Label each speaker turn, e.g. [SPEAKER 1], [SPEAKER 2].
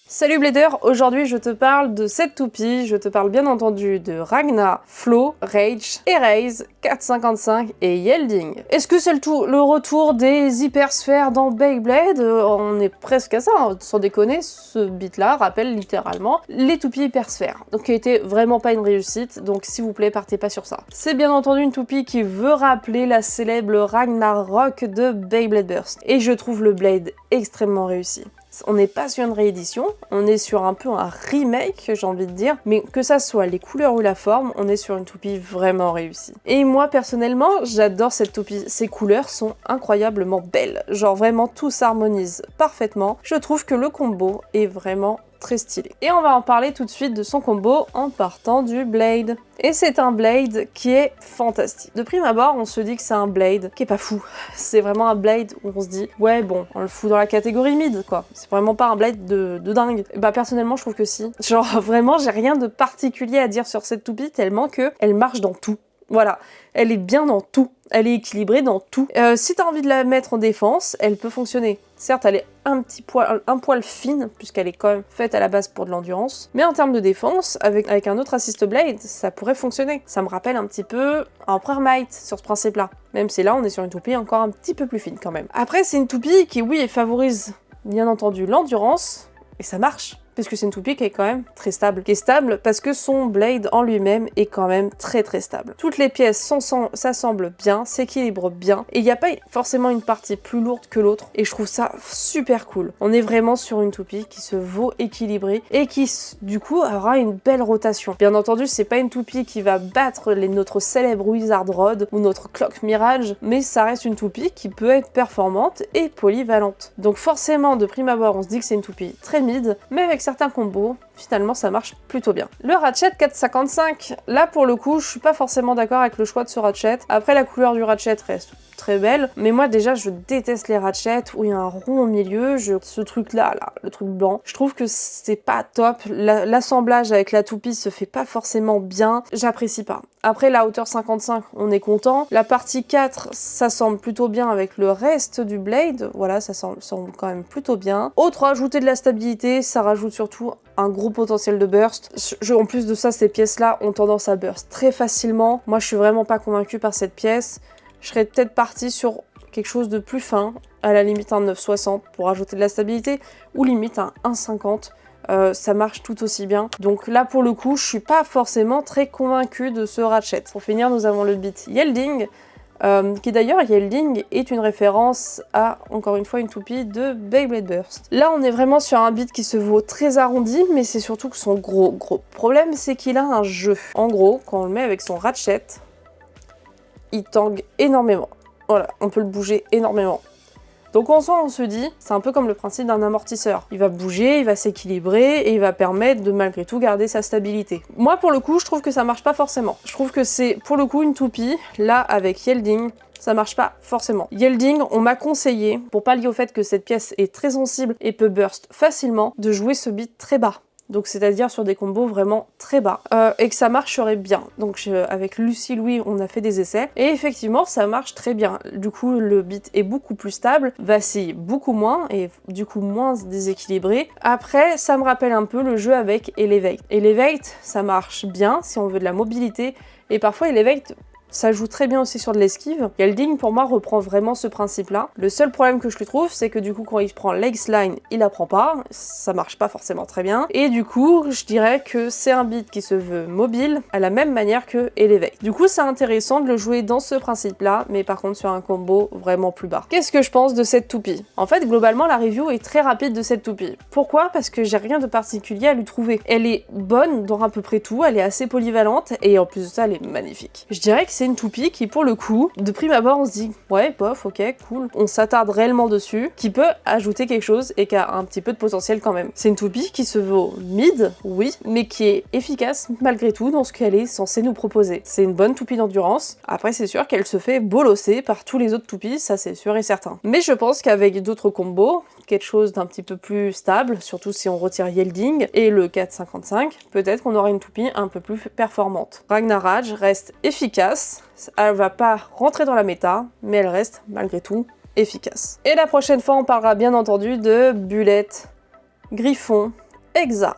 [SPEAKER 1] Salut Blader, aujourd'hui je te parle de cette toupie, je te parle bien entendu de Ragna, Flow, Rage, Erase, 455 et Yelding. Est-ce que c'est le retour des hypersphères dans Beyblade? On est presque à ça, hein. Sans déconner, ce beat là rappelle littéralement les toupies hypersphères, donc qui a été vraiment pas une réussite, donc s'il vous plaît partez pas sur ça. C'est bien entendu une toupie qui veut rappeler la célèbre Ragnarok de Beyblade Burst, et je trouve le Blade extrêmement réussi. On n'est pas sur une réédition, on est sur un peu un remake, j'ai envie de dire, mais que ça soit les couleurs ou la forme, on est sur une toupie vraiment réussie. Et moi, personnellement, j'adore cette toupie. Ces couleurs sont incroyablement belles. Genre vraiment, tout s'harmonise parfaitement. Je trouve que le combo est vraiment très stylé. Et on va en parler tout de suite de son combo en partant du Blade. Et c'est un Blade qui est fantastique. De prime abord, on se dit que c'est un Blade qui est pas fou. C'est vraiment un Blade où on se dit, ouais bon, on le fout dans la catégorie mid, quoi. C'est vraiment pas un Blade de dingue. Et bah personnellement, je trouve que si. Genre vraiment, j'ai rien de particulier à dire sur cette toupie tellement que elle marche dans tout. Voilà, elle est bien dans tout. Elle est équilibrée dans tout. Si t'as envie de la mettre en défense, elle peut fonctionner. Certes, elle est un poil fine, puisqu'elle est quand même faite à la base pour de l'endurance. Mais en termes de défense, avec un autre assist blade, ça pourrait fonctionner. Ça me rappelle un petit peu un Might sur ce principe-là. Même si là, on est sur une toupie encore un petit peu plus fine quand même. Après, c'est une toupie qui, oui, favorise bien entendu l'endurance, et ça marche. Parce que c'est une toupie qui est quand même très stable. Qui est stable parce que son blade en lui-même est quand même très stable. Toutes les pièces s'assemblent bien, s'équilibrent bien, et il n'y a pas forcément une partie plus lourde que l'autre, et je trouve ça super cool. On est vraiment sur une toupie qui se vaut équilibrée, et qui du coup aura une belle rotation. Bien entendu, c'est pas une toupie qui va battre notre célèbre Wizard Rod ou notre Clock Mirage, mais ça reste une toupie qui peut être performante et polyvalente. Donc forcément, de prime abord, on se dit que c'est une toupie très mid, mais avec certains combos, finalement ça marche plutôt bien. Le Ratchet 455, là pour le coup, je suis pas forcément d'accord avec le choix de ce Ratchet. Après, la couleur du Ratchet reste très belle, mais moi déjà je déteste les Ratchets où il y a un rond au milieu, ce truc là, le truc blanc, je trouve que c'est pas top, l'assemblage avec la toupie se fait pas forcément bien, j'apprécie pas. Après, la hauteur 55, on est content. La partie 4, ça semble plutôt bien avec le reste du Blade. Voilà, ça semble quand même plutôt bien. Autre, ajouter de la stabilité, ça rajoute surtout un gros potentiel de burst. En plus de ça, ces pièces-là ont tendance à burst très facilement. Moi, je suis vraiment pas convaincue par cette pièce. Je serais peut-être partie sur quelque chose de plus fin, à la limite un 960 pour ajouter de la stabilité, ou limite un 1,50. Ça marche tout aussi bien. Donc là, pour le coup, je suis pas forcément très convaincue de ce Ratchet. Pour finir, nous avons le beat Yelding, qui d'ailleurs, Yelding est une référence à, encore une fois, une toupie de Beyblade Burst. Là, on est vraiment sur un beat qui se vaut très arrondi, mais c'est surtout que son gros problème, c'est qu'il a un jeu. En gros, quand on le met avec son Ratchet, il tangue énormément. Voilà, on peut le bouger énormément. Donc en soi, on se dit, c'est un peu comme le principe d'un amortisseur. Il va bouger, il va s'équilibrer et il va permettre de malgré tout garder sa stabilité. Moi, pour le coup, je trouve que ça marche pas forcément. Je trouve que c'est pour le coup une toupie, là, avec Yelding, ça marche pas forcément. Yelding, on m'a conseillé, pour pallier au fait que cette pièce est très sensible et peut burst facilement, de jouer ce beat très bas. Donc c'est-à-dire sur des combos vraiment très bas, et que ça marcherait bien. Donc avec Lucie Louis, on a fait des essais, et effectivement ça marche très bien. Du coup le beat est beaucoup plus stable, vacille beaucoup moins, et du coup moins déséquilibré. Après, ça me rappelle un peu le jeu avec Elevate. Elevate, ça marche bien si on veut de la mobilité, et parfois Elevate, ça joue très bien aussi sur de l'esquive. Yelding, pour moi, reprend vraiment ce principe-là. Le seul problème que je lui trouve, c'est que du coup, quand il prend Legs Line, il apprend pas. Ça marche pas forcément très bien. Et du coup, je dirais que c'est un beat qui se veut mobile, à la même manière que Elevate. Du coup, c'est intéressant de le jouer dans ce principe-là, mais par contre sur un combo vraiment plus bas. Qu'est-ce que je pense de cette toupie? En fait, globalement, la review est très rapide de cette toupie. Pourquoi? Parce que j'ai rien de particulier à lui trouver. Elle est bonne dans à peu près tout, elle est assez polyvalente, et en plus de ça, elle est magnifique. Je dirais que c'est une toupie qui, pour le coup, de prime abord, on se dit ouais, bof, ok, cool. On s'attarde réellement dessus, qui peut ajouter quelque chose et qui a un petit peu de potentiel quand même. C'est une toupie qui se vaut mid, oui, mais qui est efficace malgré tout dans ce qu'elle est censée nous proposer. C'est une bonne toupie d'endurance. Après, c'est sûr qu'elle se fait bolosser par tous les autres toupies, ça c'est sûr et certain. Mais je pense qu'avec d'autres combos, quelque chose d'un petit peu plus stable, surtout si on retire Yelding et le 455, peut-être qu'on aura une toupie un peu plus performante. Ragnaraj reste efficace, elle va pas rentrer dans la méta, mais elle reste malgré tout efficace. Et la prochaine fois, on parlera bien entendu de Bullet, Griffon Exa.